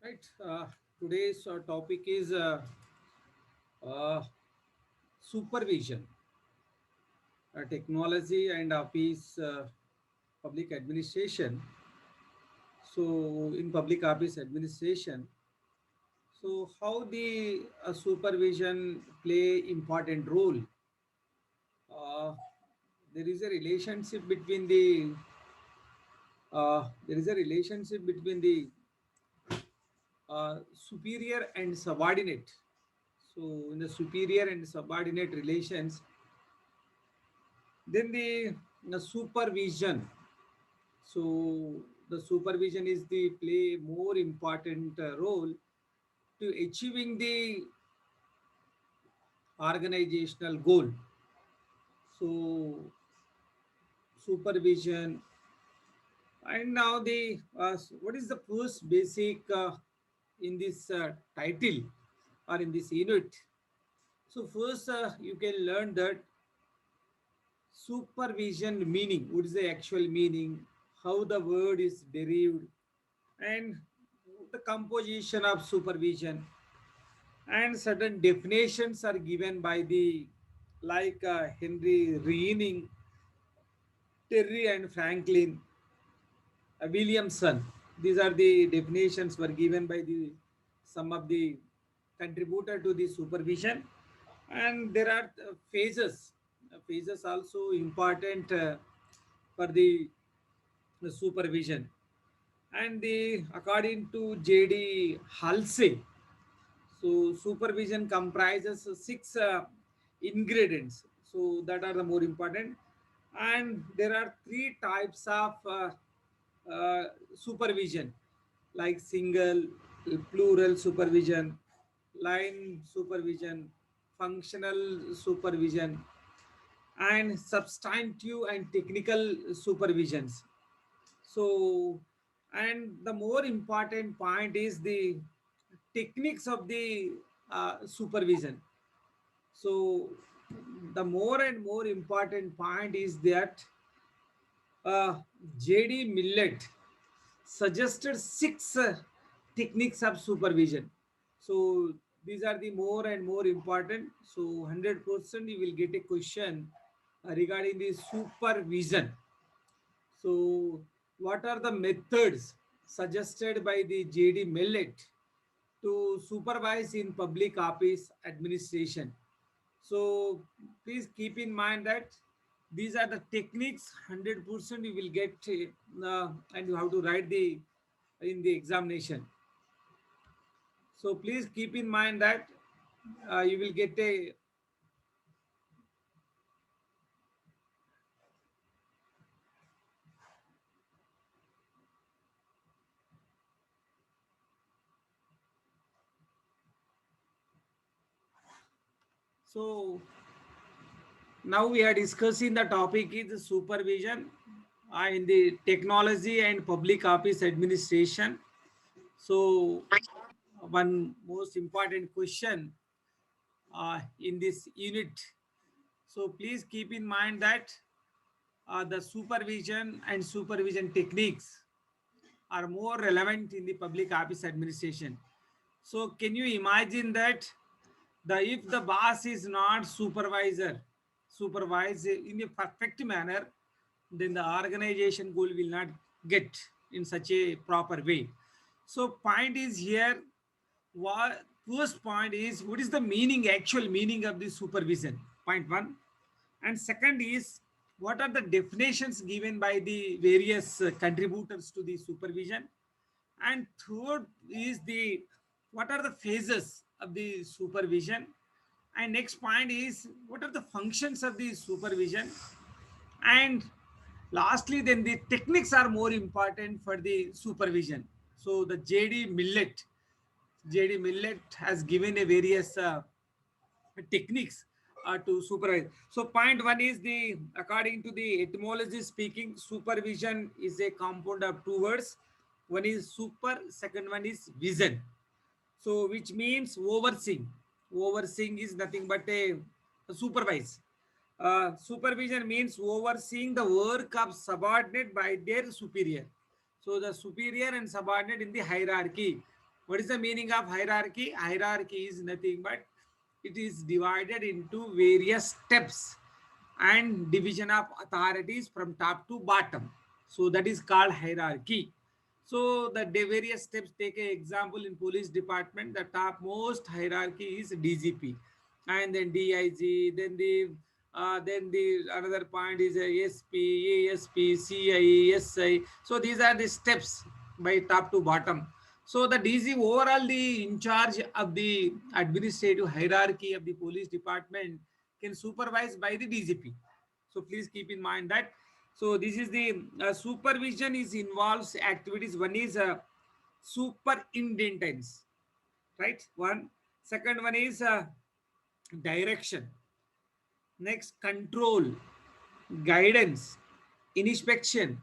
Right. Today's topic is uh, supervision, technology and office public administration. So, in public office administration, so how the supervision play important role? Uh, there is a relationship between the superior and subordinate. So, in the superior and subordinate relations, then the supervision. So the supervision is the play more important role to achieving the organizational goal. So supervision and now the what is the first basic in this title or in this unit. So first you can learn that supervision meaning. What is the actual meaning? How the word is derived and the composition of supervision and certain definitions are given by the like Henry Reening, Terry and Franklin, Williamson. These are the definitions were given by the some of the contributor to the supervision, and there are phases. Phases also important for the supervision. And the according to J.D. Halsey, so supervision comprises six ingredients. So that are the more important. And there are three types of uh, supervision, like single, plural supervision, line supervision, functional supervision, and substantive and technical supervisions. So, and the more important point is the techniques of the supervision. So, the more and more important point is that uh, J.D. Millett suggested six techniques of supervision. So, these are the more and more important. So, 100% you will get a question regarding the supervision. So, what are the methods suggested by the J.D. Millett to supervise in public office administration? So, please keep in mind that these are the techniques. 100% you will get, and you have to write the in the examination. So, please keep in mind that you will get a. So, now we are discussing the topic is supervision in the technology and public office administration. So one most important question in this unit. So please keep in mind that the supervision and supervision techniques are more relevant in the public office administration. So can you imagine that if the boss is not supervise in a perfect manner, then the organization goal will not get in such a proper way. So point is here, what first point is what is the meaning, actual meaning of the supervision, point one. And second is what are the definitions given by the various contributors to the supervision. And third is the what are the phases of the supervision. And next point is what are the functions of the supervision. And lastly, then the techniques are more important for the supervision. So the JD Millett has given a various techniques to supervise. So point one is the according to the etymology speaking, supervision is a compound of two words. One is super, second one is vision. So which means overseeing. Overseeing is nothing but a supervise. Supervision means overseeing the work of subordinate by their superior. So the superior and subordinate in the hierarchy. What is the meaning of hierarchy? Hierarchy is nothing but it is divided into various steps and division of authorities from top to bottom. So that is called hierarchy. So the various steps, take an example in police department, the topmost hierarchy is DGP, and then DIG, then the another point is SP, ASP, CI, SI. So these are the steps by top to bottom. So the DG overall the in charge of the administrative hierarchy of the police department can supervise by the DGP. So please keep in mind that. So this is the supervision is involves activities. One is superintendence, right? One. Second one is direction. Next, control, guidance, inspection,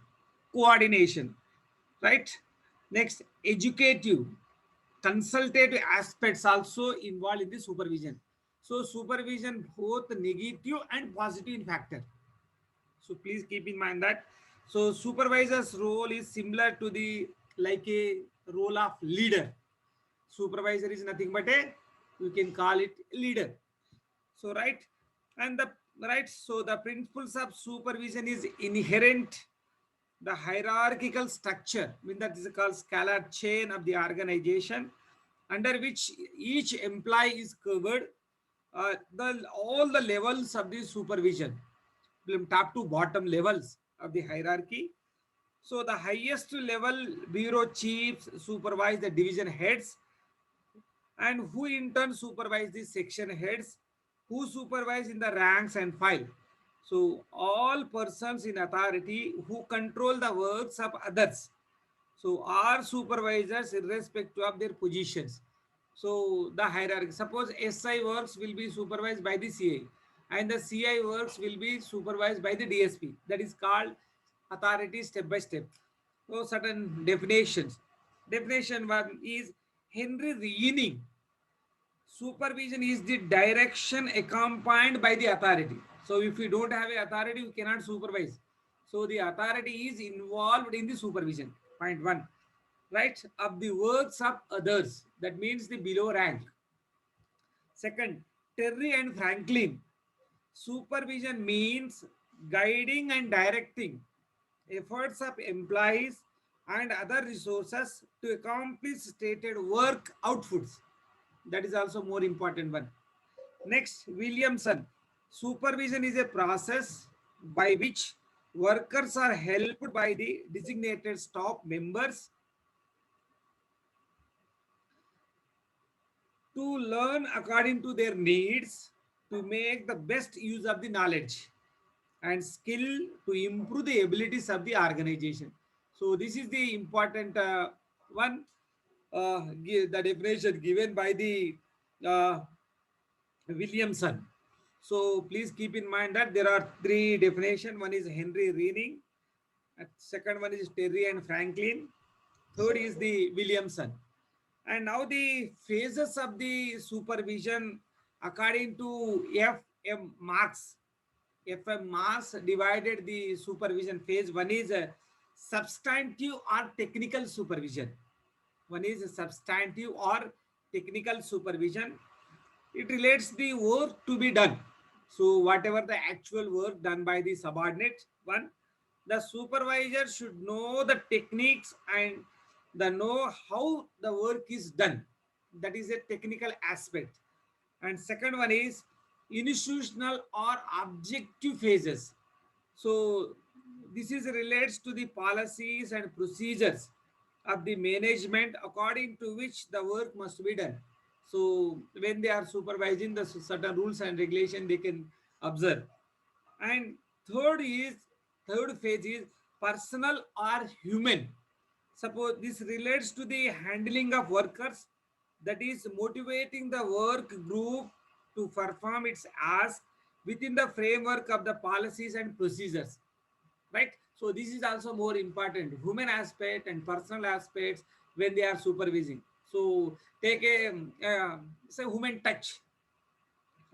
coordination, right? Next, educative, consultative aspects also involved in the supervision. So supervision both negative and positive in factor. So please keep in mind that. So supervisor's role is similar to the like a role of leader. Supervisor is nothing but a, you can call it leader. So right, and the right. So the principles of supervision is inherent. The hierarchical structure, I mean that is called scalar chain of the organization, under which each employee is covered. The all the levels of the supervision, from top to bottom levels of the hierarchy. So the highest level bureau chiefs supervise the division heads, and who in turn supervise the section heads, who supervise in the ranks and file. So all persons in authority who control the works of others, so are supervisors irrespective of their positions. So the hierarchy, suppose SI works will be supervised by the CI, and the CI works will be supervised by the DSP. That is called authority step by step. So certain definitions. Definition one is Henry Reening. Supervision is the direction accompanied by the authority. So if you don't have a authority, you cannot supervise. So the authority is involved in the supervision. Point one, right, of the works of others. That means the below rank. Second, Terry and Franklin. Supervision means guiding and directing efforts of employees and other resources to accomplish stated work outputs. That is also more important one. Next, Williamson. Supervision is a process by which workers are helped by the designated staff members to learn according to their needs, to make the best use of the knowledge and skill to improve the abilities of the organization. So this is the important one, the definition given by the uh, Williamson. So please keep in mind that there are three definitions. One is Henry Reening, second one is Terry and Franklin, third is the Williamson. And now the phases of the supervision according to FM Marx. FM Marx divided the supervision phase. One is a substantive or technical supervision. One is a substantive or technical supervision. It relates the work to be done. So whatever the actual work done by the subordinate one, the supervisor should know the techniques and the know how the work is done. That is a technical aspect. And second one is institutional or objective phases. So this is relates to the policies and procedures of the management according to which the work must be done. So when they are supervising the certain rules and regulation, they can observe. And third is third phase is personal or human. Suppose this relates to the handling of workers, that is motivating the work group to perform its task within the framework of the policies and procedures, right? So this is also more important, human aspect and personal aspects when they are supervising. So take a say human touch,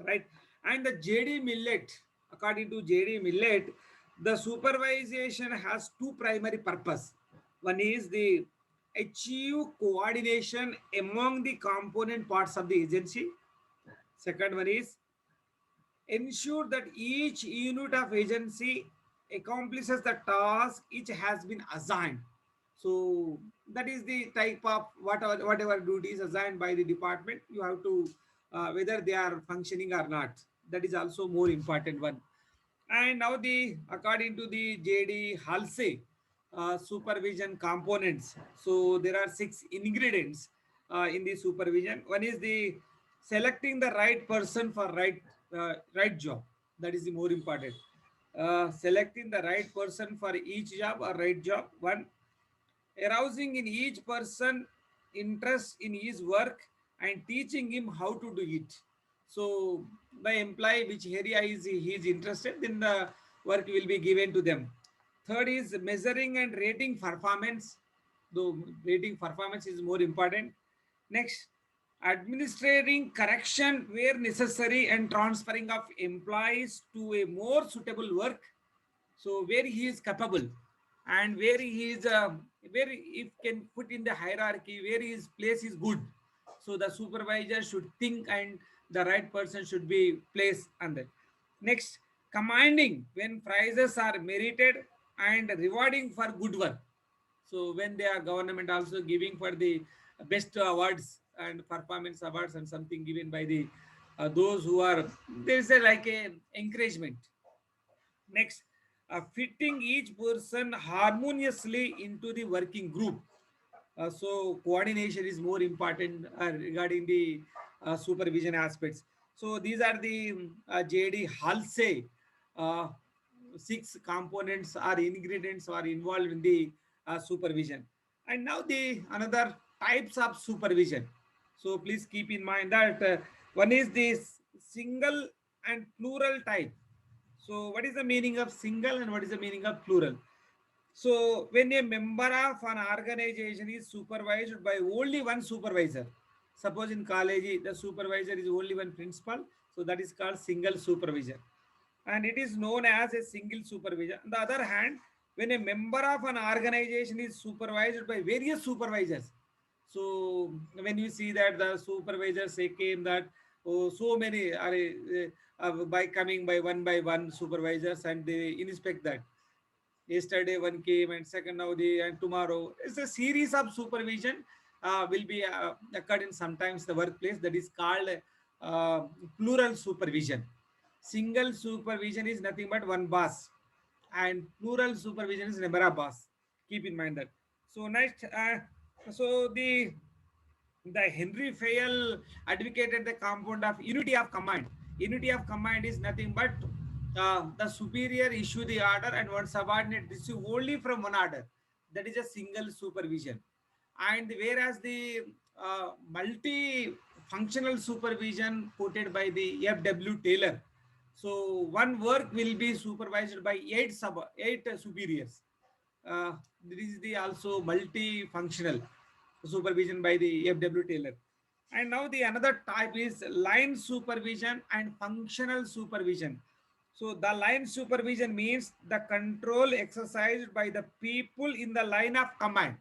right? And the JD Millet, according to JD Millet, the supervision has two primary purpose. One is the achieve coordination among the component parts of the agency. Second one is ensure that each unit of agency accomplishes the task each has been assigned. So that is the type of whatever duties assigned by the department. You have to whether they are functioning or not. That is also more important one. And now the according to the JD Halsey supervision components. So there are 6 ingredients in the supervision. One is the selecting the right person for right job. That is the more important. Selecting the right person for each job or right job. One, arousing in each person interest in his work and teaching him how to do it. So the employee which area he is interested, then the work will be given to them. Third is measuring and rating performance, though rating performance is more important. Next, administering correction where necessary and transferring of employees to a more suitable work, so where he is capable and where he is where if can put in the hierarchy where his place is good, so the supervisor should think and the right person should be placed under. Next, commanding when prizes are merited and rewarding for good work. So when they are government also giving for the best awards and performance awards and something given by the those who are, there is a like a encouragement. Next, fitting each person harmoniously into the working group. So coordination is more important regarding the supervision aspects. So these are the JD Halsey uh, 6 components or ingredients are involved in the supervision. And now the another types of supervision. So please keep in mind that one is this single and plural type. So what is the meaning of single and what is the meaning of plural? So when a member of an organization is supervised by only one supervisor, suppose in college the supervisor is only one principal, so that is called single supervisor, and it is known as a single supervisor. On the other hand, when a member of an organization is supervised by various supervisors, so when you see that the supervisors say came that, oh, so many are by coming by one supervisors and they inspect that. Yesterday one came and second now the and tomorrow. It's a series of supervision will be occurred in sometimes the workplace, that is called uh, plural supervision. Single supervision is nothing but one boss, and plural supervision is number of boss. Keep in mind that. So next, so the Henry Fayol advocated the compound of unity of command. Unity of command is nothing but the superior issue the order and one subordinate receive only from one order. That is a single supervision. And whereas the multi-functional supervision quoted by the F.W. Taylor, so one work will be supervised by eight superiors. This is the also multifunctional supervision by the F.W. Taylor. And now the another type is line supervision and functional supervision. So the line supervision means the control exercised by the people in the line of command.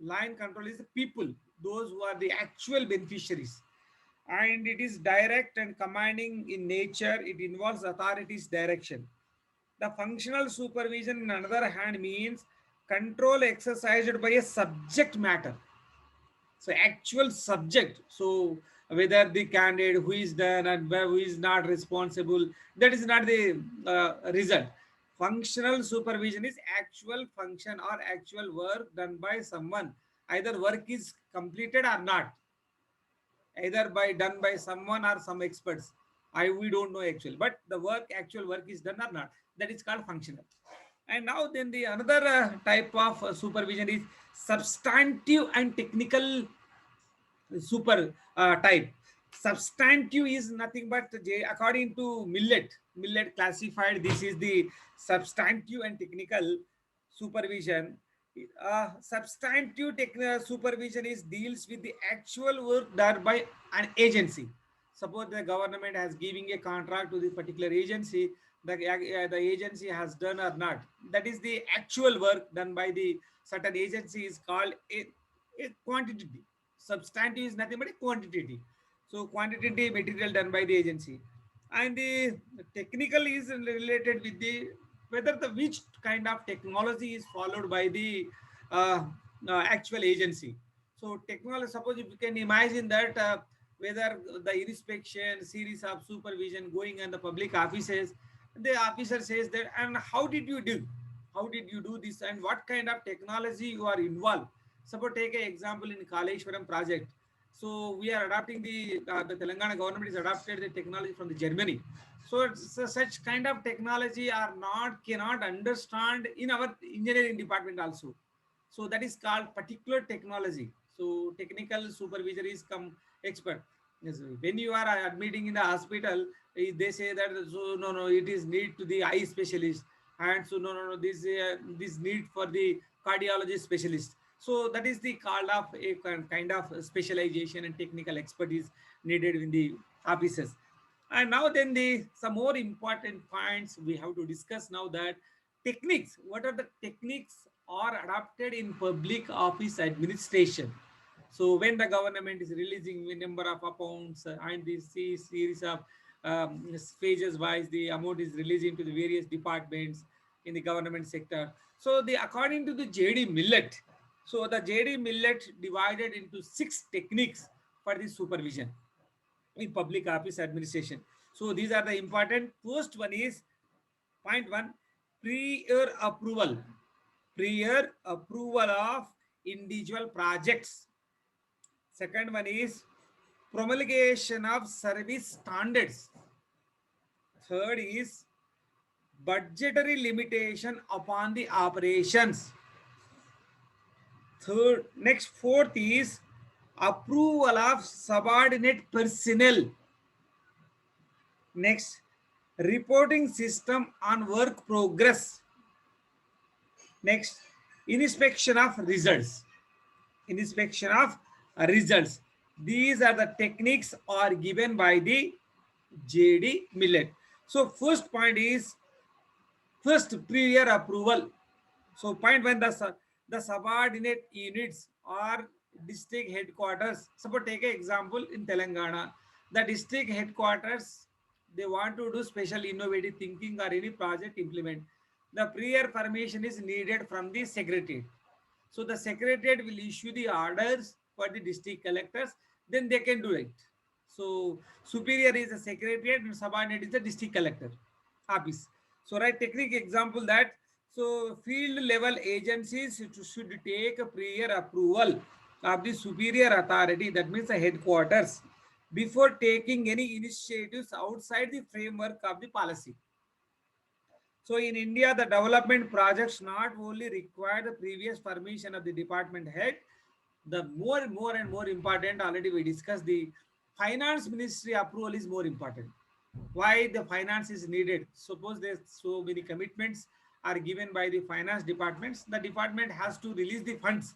Line control is the people, those who are the actual beneficiaries. And it is direct and commanding in nature. It involves authorities' direction. The functional supervision, on the other hand, means control exercised by a subject matter. So actual subject. So whether the candidate who is done and who is not responsible, that is not the result. Functional supervision is actual function or actual work done by someone. Either work is completed or not, either by done by someone or some experts. We don't know actually, but the work actual work is done or not. That is called functional. And now then the another type of supervision is substantive and technical super type. Substantive is nothing but according to Millet classified. This is the substantive and technical supervision. Substantive supervision is deals with the actual work done by an agency. Suppose the government has giving a contract to the particular agency, the agency has done or not. That is the actual work done by the certain agency is called a quantity. Substantive is nothing but a quantity. So quantitative material done by the agency, and the technical is related with the whether the which kind of technology is followed by the uh, actual agency. So technology, suppose if you can imagine that whether the inspection series of supervision going on the public offices, the officer says that, and how did you do this, and what kind of technology you are involved. Suppose take an example in Kaleshwaram project. So we are adopting the Telangana government is adopted the technology from the Germany. So such kind of technology are not cannot understand in our engineering department also. So that is called particular technology. So technical supervisor is come expert. Yes, when you are admitting in the hospital, they say that, so no no, it is need to the eye specialist, and so no no no, this need for the cardiology specialist. So that is the call of a kind of specialization and technical expertise needed in the offices. And now then the some more important points we have to discuss now, that techniques. What are the techniques are adopted in public office administration? So when the government is releasing a number of accounts and this series of phases wise, the amount is releasing to the various departments in the government sector. So the according to the JD Millet, so the JD Millet divided into 6 techniques for the supervision in public office administration. So these are the important. First one is point one, prior approval. Prior approval of individual projects. Second one is promulgation of service standards. Third is budgetary limitation upon the operations. Fourth is approval of subordinate personnel. Next, reporting system on work progress. Next, inspection of results. Inspection of results. These are the techniques are given by the JD Millet. So first point is first prior approval. So point one, the subordinate units or district headquarters. Suppose take an example in Telangana. The district headquarters, they want to do special innovative thinking or any project implement. The prior permission is needed from the secretariat. So the secretariat will issue the orders for the district collectors, then they can do it. So superior is the secretariat and subordinate is the district collector office. So right technique example that, so field level agencies should take a prior approval of the superior authority, that means the headquarters, before taking any initiatives outside the framework of the policy. So in India, the development projects not only require the previous permission of the department head, the more and more important, already we discussed, the finance ministry approval is more important. Why the finance is needed? Suppose there's so many commitments are given by the finance departments, the department has to release the funds.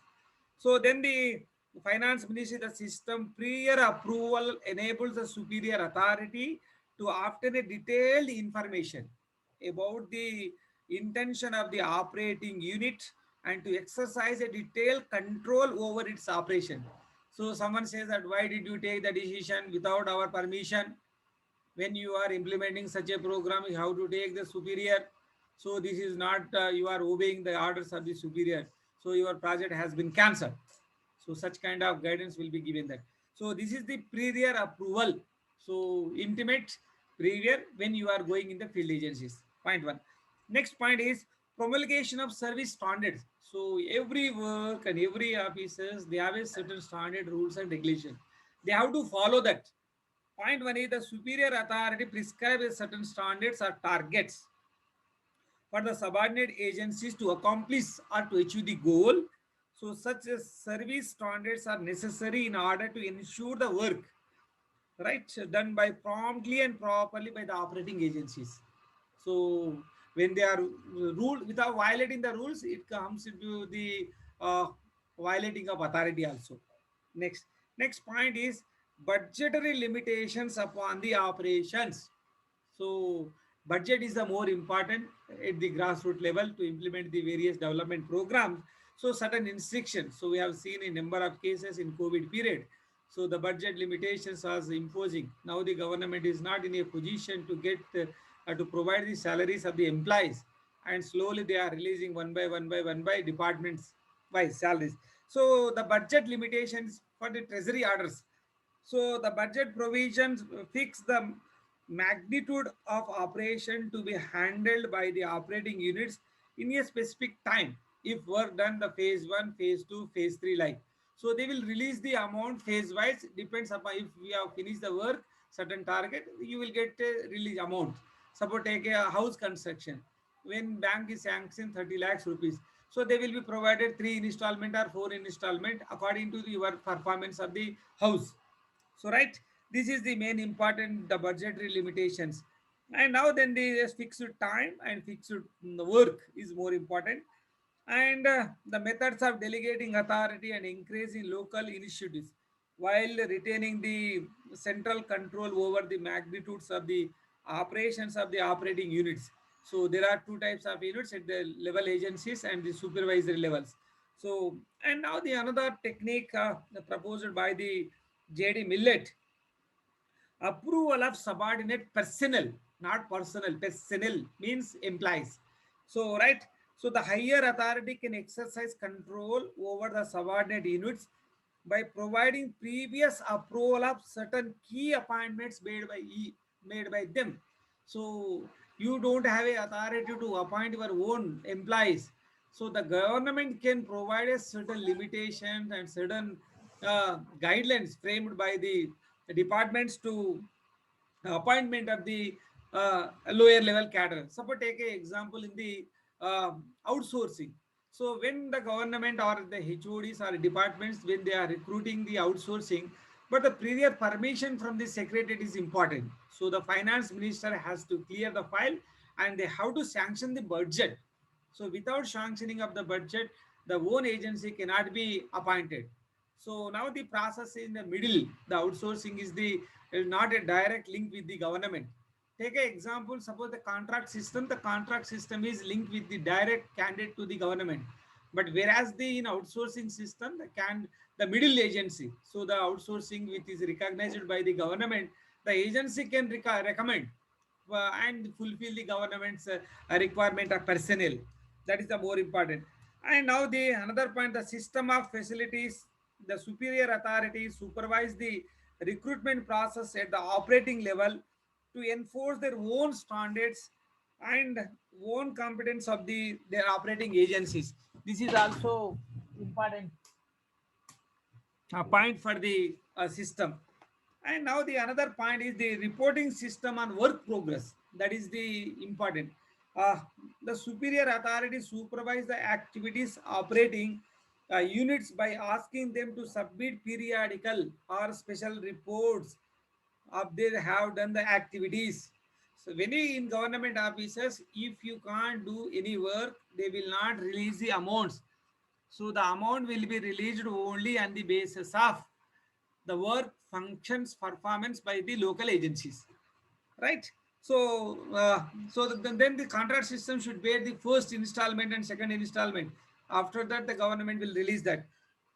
So then the finance ministry, the system prior approval enables the superior authority to obtain a detailed information about the intention of the operating unit and to exercise a detailed control over its operation. So someone says that, why did you take the decision without our permission? When you are implementing such a program, you have to take the superior. So this is not you are obeying the orders of the superior, so your project has been cancelled. So such kind of guidance will be given there. So this is the prior approval. So intimate prior when you are going in the field agencies. Point one. Next point is promulgation of service standards. So every work and every offices, they have a certain standard rules and regulation. They have to follow that. Point one is the superior authority prescribes certain standards or targets for the subordinate agencies to accomplish or to achieve the goal. So such as service standards are necessary in order to ensure the work, right, done by promptly and properly by the operating agencies. So when they are ruled without violating the rules, it comes into the violating of authority also. Next, next point is budgetary limitations upon the operations. So Budget is the more important at the grassroots level to implement the various development programs. So certain instructions. So we have seen a number of cases in COVID period. So the budget limitations are imposing. Now the government is not in a position to get to provide the salaries of the employees, and slowly they are releasing one by departments by salaries. So the budget limitations for the treasury orders. So the budget provisions fix the magnitude of operation to be handled by the operating units in a specific time. If work done the phase 1, phase 2, phase 3 like. So they will release the amount phase wise, depends upon if we have finished the work, certain target, you will get a release amount. Suppose take a house construction. When bank is sanctioned 30 lakhs rupees. So they will be provided 3 installment or 4 installment according to your performance of the house. So right, this is the main important the budgetary limitations. And now then the fixed time and fixed work is more important. And the methods of delegating authority and increasing local initiatives while retaining the central control over the magnitudes of the operations of the operating units. So there are two types of units at the level agencies and the supervisory levels. So and now the another technique proposed by the JD Millet, approval of subordinate personnel, not personal, personnel means implies. So right, so the higher authority can exercise control over the subordinate units by providing previous approval of certain key appointments made by them. So you don't have a authority to appoint your own employees. So the government can provide a certain limitations and certain guidelines framed by the departments to appointment of the lower level cadre. Suppose take an example in the outsourcing. So when the government or the HODs or departments, when they are recruiting the outsourcing, but the prior permission from the secretariat is important. So the finance minister has to clear the file and they have to sanction the budget. So without sanctioning of the budget, the own agency cannot be appointed. So now the process in the middle, the outsourcing is not a direct link with the government. Take an example, suppose the contract system is linked with the direct candidate to the government. But whereas the in outsourcing system, the middle agency, so the outsourcing which is recognized by the government, the agency can recommend and fulfill the government's requirement of personnel. That is the more important. And now the another point, the system of facilities, the superior authorities supervise the recruitment process at the operating level to enforce their own standards and own competence of their operating agencies. This is also important point for the system. And now the another point is the reporting system on work progress. That is the important. Uh, the superior authority supervise the activities operating units by asking them to submit periodical or special reports of they have done the activities. So when you in government offices, if you can't do any work, they will not release the amounts. So the amount will be released only on the basis of the work functions performance by the local agencies, right? So then the contract system should bear the first installment and second installment. After that the government will release that.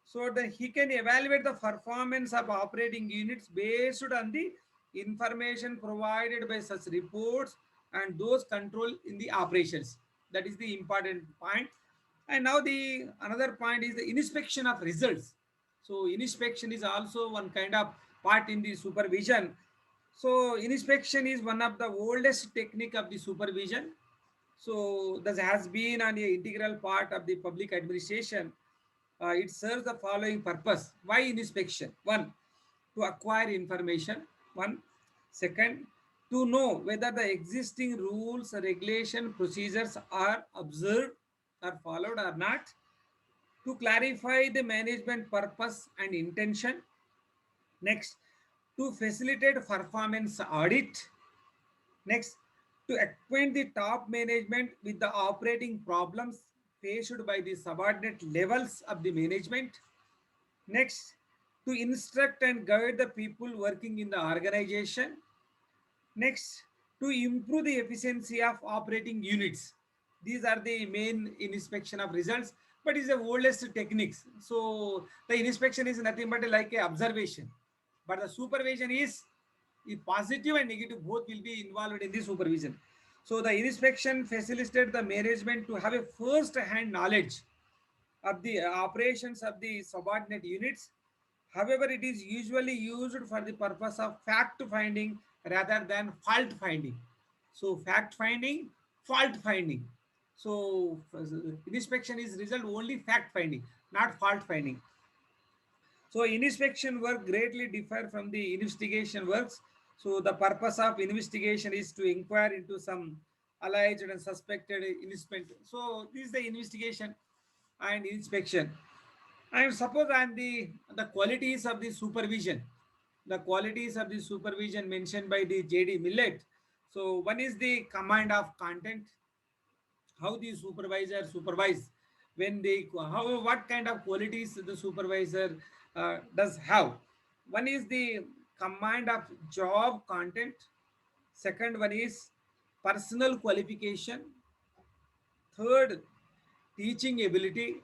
So that he can evaluate the performance of operating units based on the information provided by such reports and those control in the operations. That is the important point. And now the another point is the inspection of results. So inspection is also one kind of part in the supervision. So inspection is one of the oldest technique of the supervision. So this has been an integral part of the public administration. It serves the following purpose. Why inspection? One, to acquire information. One, second, to know whether the existing rules, regulation, procedures are observed or followed or not. To clarify the management purpose and intention. Next, to facilitate performance audit. Next, to acquaint the top management with the operating problems faced by the subordinate levels of the management. Next, to instruct and guide the people working in the organization. Next, to improve the efficiency of operating units. These are the main inspection of results, but is the oldest techniques. So the inspection is nothing but like a observation, but the supervision is positive and negative both will be involved in the supervision. So the inspection facilitated the management to have a first hand knowledge of the operations of the subordinate units. However, it is usually used for the purpose of fact finding rather than fault finding. So, fact finding, fault finding. So, inspection is result only fact finding, not fault finding. So, inspection work greatly differ from the investigation works. So, the purpose of investigation is to inquire into some alleged and suspected incident. So, this is the investigation and inspection. And suppose and the qualities of the supervision, the qualities of the supervision mentioned by the JD Millet. So one is the command of content, how the supervisor supervise, when they how what kind of qualities the supervisor does have. One is the command of job content. Second one is personal qualification. Third, teaching ability.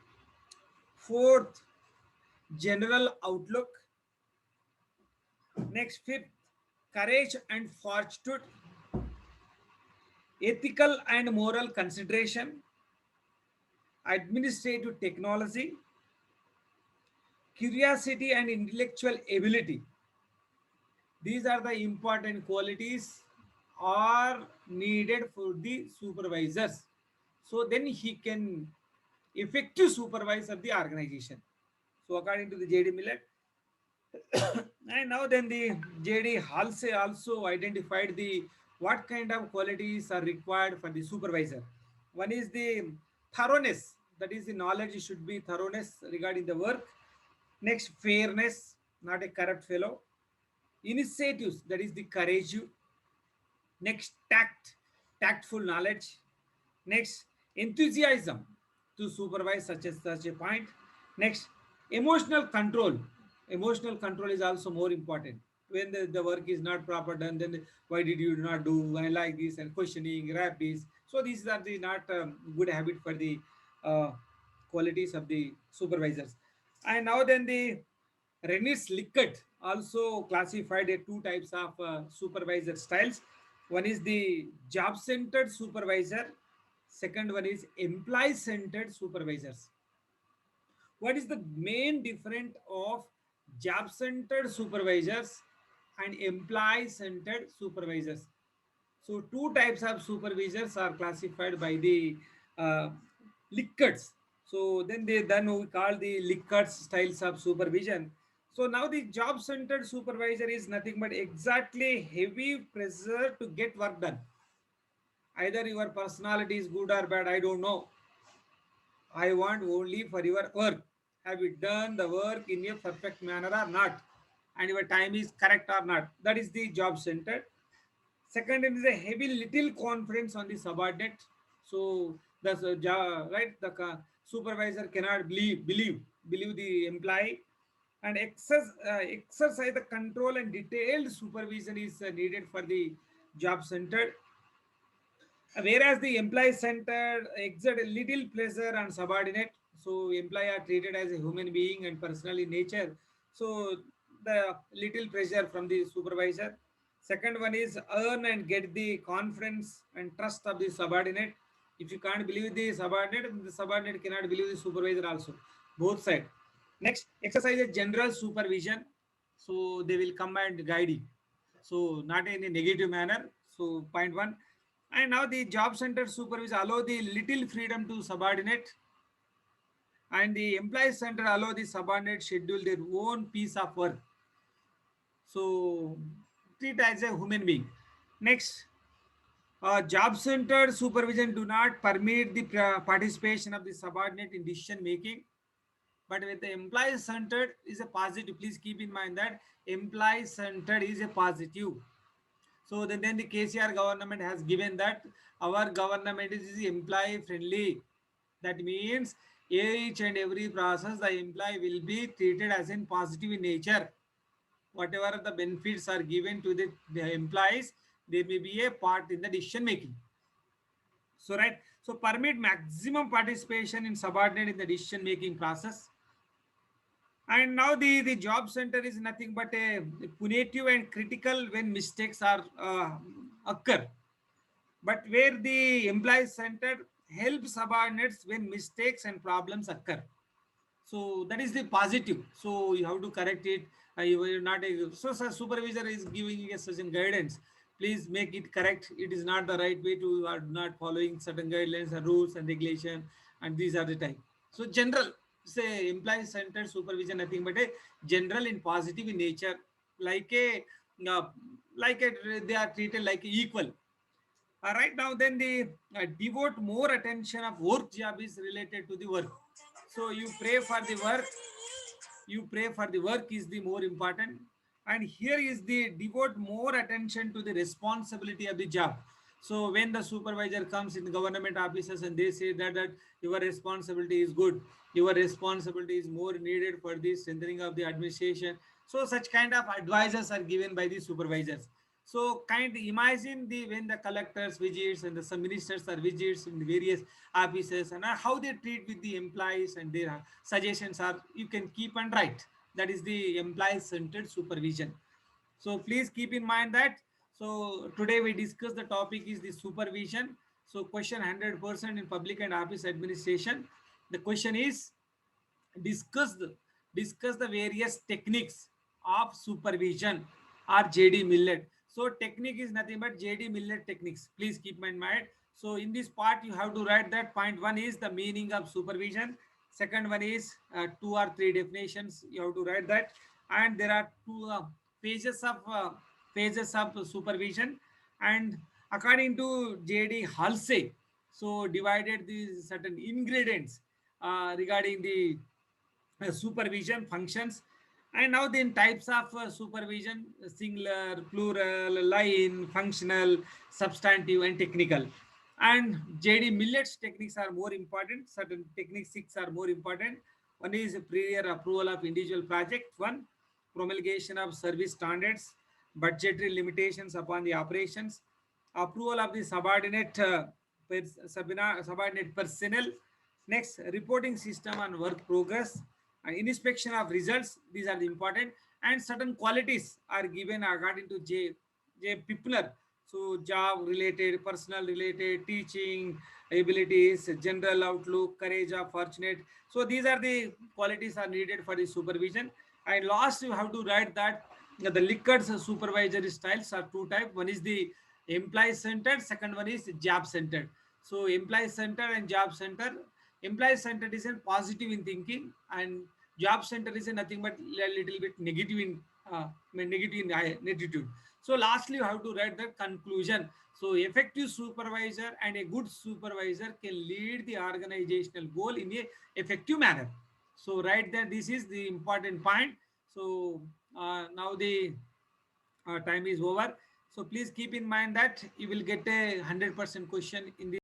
Fourth, general outlook. Next, fifth, courage and fortitude, ethical and moral consideration, administrative technology, curiosity and intellectual ability. These are the important qualities are needed for the supervisors. So then he can effective supervise of the organization. So according to the JD Millet, and now then the JD Halsey also identified the what kind of qualities are required for the supervisor. One is the thoroughness, that is the knowledge should be thoroughness regarding the work. Next, fairness, not a corrupt fellow. Initiatives, that is the courage. Next, tact, tactful knowledge. Next, enthusiasm to supervise such a point. Next, emotional control. Emotional control is also more important. When the work is not proper done, then why did you not do? I like this and questioning, rapids. So these are the not good habit for the uh, qualities of the supervisors. And now then the Rennis Likert also classified two types of supervisor styles. One is the job-centered supervisor. Second one is employee-centered supervisors. What is the main difference of job-centered supervisors and employee-centered supervisors? So two types of supervisors are classified by the uh, Likerts. So then we call the Likert styles of supervision. So now the job-centered supervisor is nothing but exactly heavy pressure to get work done. Either your personality is good or bad, I don't know. I want only for your work. Have you done the work in a perfect manner or not? And your time is correct or not? That is the job-centered. Second is a heavy little confidence on the subordinate. So right supervisor cannot believe the employee, and exercise the control and detailed supervision is needed for the job centered. Whereas the employee centered exert a little pleasure and subordinate. So employee are treated as a human being and personal in nature. So the little pressure from the supervisor. Second one is earn and get the confidence and trust of the subordinate. If you can't believe the subordinate cannot believe the supervisor also. Both side. Next, exercise a general supervision. So they will come and guide you. So not in a negative manner. So point one. And now the job center supervisor allow the little freedom to subordinate, and the employee center allow the subordinate schedule their own piece of work. So treat as a human being. Next, job centered supervision do not permit the participation of the subordinate in decision making. But with the employee centered is a positive. Please keep in mind that employee centered is a positive. So then the KCR government has given that our government is employee friendly. That means each and every process the employee will be treated as in positive in nature. Whatever the benefits are given to the employees, there may be a part in the decision making. So right, so permit maximum participation in subordinate in the decision making process. And now the job center is nothing but a punitive and critical when mistakes are occur, but where the employee center helps subordinates when mistakes and problems occur. So that is the positive, so you have to correct it. You are not a, so sir, supervisor is giving you a certain guidance, please make it correct, it is not the right way, to you are not following certain guidelines and rules and regulation, and these are the type. So general, say employee centered supervision nothing but a general and positive in nature, like a uh, like a, they are treated like equal. Right now, then the devote more attention of work job is related to the work. So you pray for the work, you pray for the work is the more important. And here is the devote more attention to the responsibility of the job. So when the supervisor comes in the government offices and they say that your responsibility is good, your responsibility is more needed for the strengthening of the administration, so such kind of advices are given by the supervisors. So kind imagine the when the collectors visits and the some ministers are visits in the various offices, and how they treat with the employees, and their suggestions are you can keep and write. That is the employee centered supervision. So please keep in mind that. So today we discuss the topic is the supervision. So question 100% in public and office administration. The question is discuss the, discuss the various techniques of supervision or JD Millet. So technique is nothing but JD Millet techniques. Please keep in mind. So in this part you have to write that point one is the meaning of supervision. Second one is two or three definitions. You have to write that, and there are two phases of supervision. And according to JD Halsey, so divided these certain ingredients regarding the supervision functions. And now then types of supervision: singular, plural, line, functional, substantive, and technical. And JD Millet's techniques are more important, certain techniques six are more important. One is prior approval of individual project, one promulgation of service standards, budgetary limitations upon the operations, approval of the subordinate subordinate personnel. Next, reporting system on work progress, inspection of results. These are the important, and certain qualities are given according to J. Pipler. So job related, personal related, teaching abilities, general outlook, courage of fortunate. So these are the qualities are needed for the supervision. And last, you have to write that the Likkert's supervisory styles are two type. One is the employee centered, second one is job centered. So employee centered and job centered. Employee centered is a positive in thinking, and job centered is a nothing but a little bit negative in negative in attitude. So lastly, you have to write the conclusion. So effective supervisor and a good supervisor can lead the organizational goal in a effective manner. So right there, this is the important point. So now the time is over. So please keep in mind that you will get a 100% question in the